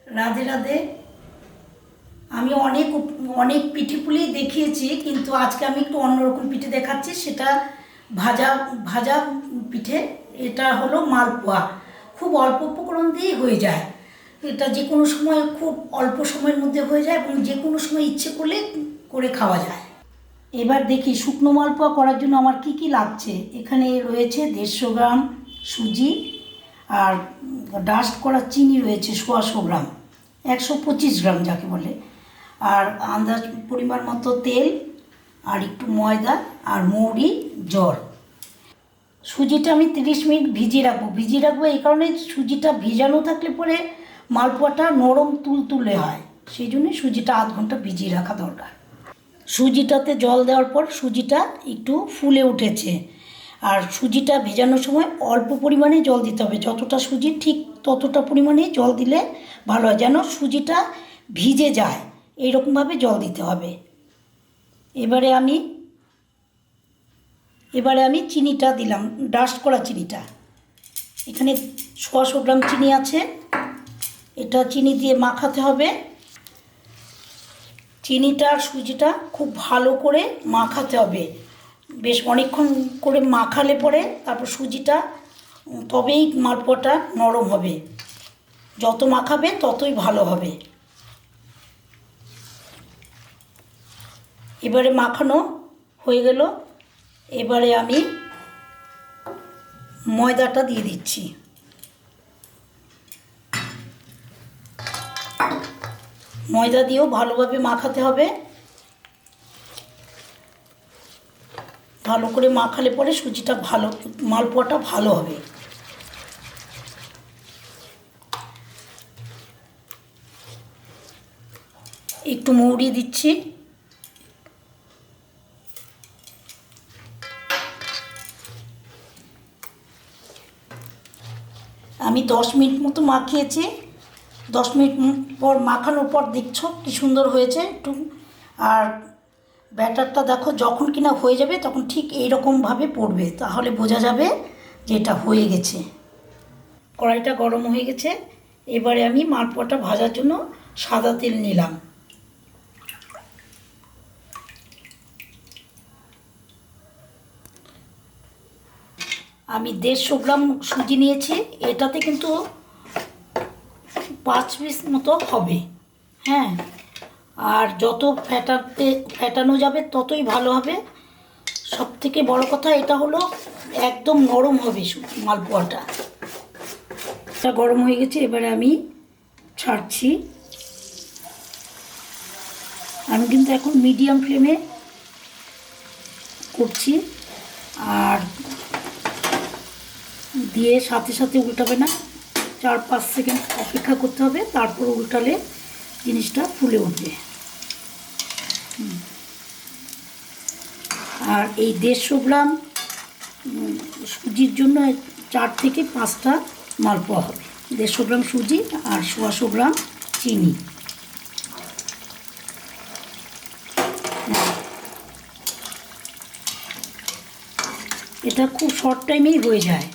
রাধে রাধে। আমি অনেক অনেক পিঠে পুলি দেখিয়েছি, কিন্তু আজকে আমি একটু অন্যরকম পিঠে দেখাচ্ছি। সেটা ভাজা ভাজা পিঠে। এটা হলো মালপোয়া। খুব অল্প উপকরণ দিয়েই হয়ে যায়। এটা যে কোনো সময় খুব অল্প সময়ের মধ্যে হয়ে যায় এবং যে কোনো সময় ইচ্ছে করলে করে খাওয়া যায়। এবার দেখি শুকনো মালপোয়া করার জন্য আমার কি কি লাগছে। এখানে রয়েছে 150 গ্রাম সুজি, আর ডাস্ট করা চিনি রয়েছে 100 গ্রাম, 125 গ্রাম যাকে বলে, আর আন্দাজ পরিমাণ মতো তেল, আর একটু ময়দা, আর মৌরি, জল। সুজিটা আমি 30 মিনিট ভিজিয়ে রাখবো এই কারণে, সুজিটা ভিজানো থাকলে পরে মালপোয়াটা নরম তুলতুলে হয়, সেই জন্যে সুজিটা আধ ঘন্টা ভিজিয়ে রাখা দরকার। সুজিটাতে জল দেওয়ার পর সুজিটা একটু ফুলে উঠেছে, আর সুজিটা ভেজানোর সময় অল্প পরিমাণে জল দিতে হবে। যতটা সুজি ঠিক ততটা পরিমাণে জল দিলে ভালো হয়, যেন সুজিটা ভিজে যায়, এইরকমভাবে জল দিতে হবে। এবারে আমি চিনিটা দিলাম, ডাস্ট করা চিনিটা। এখানে 100 গ্রাম চিনি আছে, এটা চিনি দিয়ে মাখাতে হবে। চিনিটা আর সুজিটা খুব ভালো করে মাখাতে হবে, বেশ অনেকক্ষণ করে মাখালে পরে তারপর সুজিটা, তবেই মালপোয়াটা নরম হবে। যত মাখাবে ততই ভালো হবে। এবারে মাখানো হয়ে গেল, এবারে আমি ময়দাটা দিয়ে দিচ্ছি। ময়দা দিয়েও ভালোভাবে মাখাতে হবে। ভালো করে মাখালে পরে সুজিটা ভালো, মালপোয়াটা ভালো হবে। একটু মৌরি দিচ্ছি। আমি 10 মিনিট মতো মাখিয়েছি। 10 মিনিট পর মাখানোর পর দেখছো কি সুন্দর হয়েছে একটু। আর ব্যাটারটা দেখো, যখন কিনা হয়ে যাবে তখন ঠিক এইরকমভাবে পড়বে, তাহলে বোঝা যাবে যে এটা হয়ে গেছে। কড়াইটা গরম হয়ে গেছে, এবারে আমি মালপোয়াটা ভাজার জন্য সাদা তেল নিলাম। আমি 150 গ্রাম সুজি নিয়েছি, এটাতে কিন্তু 5 পিস মতো হবে। হ্যাঁ, আর যত ফেটানো যাবে ততই ভালো হবে। সব থেকে বড় কথা এটা হলো একদম নরম হবে মালপোয়াটা। এটা গরম হয়ে গেছে, এবারে আমি ছাড়ছি। আমি কিন্তু এখন মিডিয়াম ফ্লেমে করছি, আর দিয়ে সাথে সাথে উল্টাবে না, 4-5 সেকেন্ড অপেক্ষা করতে হবে, তারপর উল্টালে জিনিসটা ফুলে উঠবে। আর এই 150 গ্রাম সুজির জন্য 4 থেকে 5টা মালপোয়া হবে। 150 গ্রাম সুজি আর 100 গ্রাম চিনি। এটা খুব শর্ট টাইমেই হয়ে যায়।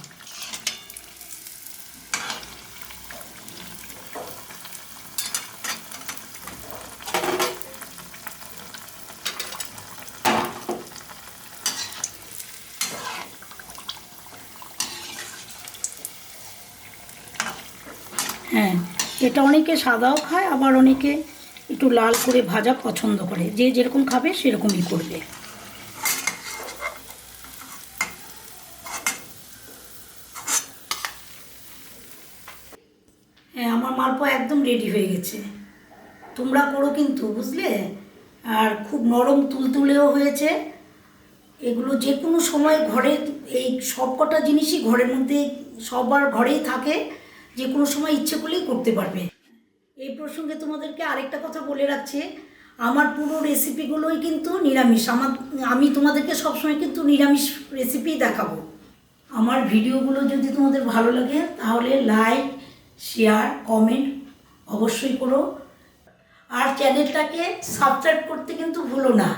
হ্যাঁ, এটা অনেকে সাদাও খায়, আবার অনেকে একটু লাল করে ভাজা পছন্দ করে। যে যেরকম খাবে সেরকমই করবে। হ্যাঁ, আমার মালপোয়া একদম রেডি হয়ে গেছে। তোমরা করো কিন্তু, বুঝলে। আর খুব নরম তুলতুলেও হয়েছে। এগুলো যে কোনো সময় ঘরে, এই সব কটা জিনিসই ঘরের মধ্যে সবার ঘরেই থাকে, যে কোনো সময় ইচ্ছে করলেই করতে পারবে। এই প্রসঙ্গে তোমাদেরকে আরেকটা কথা বলে রাখছি, আমার পুরো রেসিপিগুলোই কিন্তু নিরামিষ। আমি তোমাদেরকে সবসময় কিন্তু নিরামিষ রেসিপিই দেখাবো। আমার ভিডিওগুলো যদি তোমাদের ভালো লাগে তাহলে লাইক, শেয়ার, কমেন্ট অবশ্যই করো, আর চ্যানেলটাকে সাবস্ক্রাইব করতে কিন্তু ভুলো না।